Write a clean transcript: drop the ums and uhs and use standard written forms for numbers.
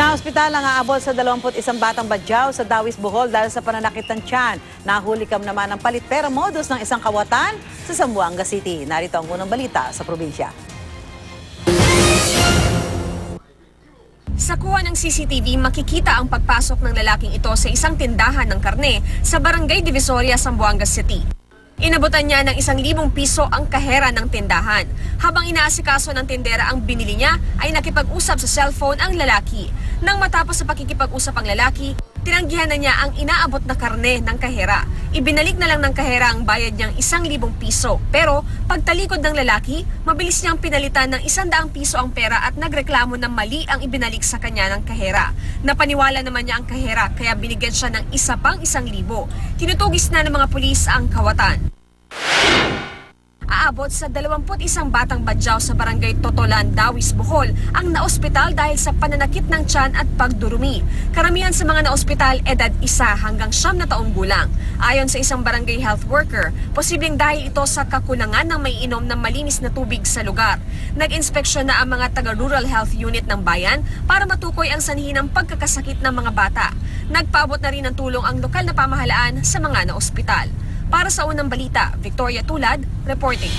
Naospital ang aabot sa 21 batang badyaw sa Dawis, Bohol dahil sa pananakit ng tiyan. Nahulikam naman ang palit-pera modus ng isang kawatan sa Zamboanga City. Narito ang unang balita sa probinsya. Sa kuha ng CCTV, makikita ang pagpasok ng lalaking ito sa isang tindahan ng karne sa Barangay Divisoria, Zamboanga City. Inabutan niya ng 1,000 piso ang kahera ng tindahan. Habang inaasikaso ng tindera ang binili niya, ay nakipag-usap sa cellphone ang lalaki. Nang matapos sa pakikipag-usap ang lalaki, tinanggihan na niya ang inaabot na karne ng kahera. Ibinalik na lang ng kahera ang bayad niyang 1,000 piso. Pero pagtalikod ng lalaki, mabilis niyang pinalitan ng 100 piso ang pera at nagreklamo na mali ang ibinalik sa kanya ng kahera. Napaniwala naman niya ang kahera kaya binigyan siya ng isa pang 1,000. Tinutugis na ng mga pulis ang kawatan. Aabot sa 21 batang badyaw sa Barangay Totolan, Dawis, Bohol ang naospital dahil sa pananakit ng tiyan at pagdurumi. Karamihan sa mga naospital edad 1 hanggang 9 na taong gulang. Ayon sa isang barangay health worker, posibleng dahil ito sa kakulangan ng maiinom ng malinis na tubig sa lugar. Nag-inspeksyon na ang mga taga-rural health unit ng bayan para matukoy ang sanhi ng pagkakasakit ng mga bata. Nagpaabot na rin ng tulong ang lokal na pamahalaan sa mga naospital. Para sa unang balita, Victoria Tulad, reporting.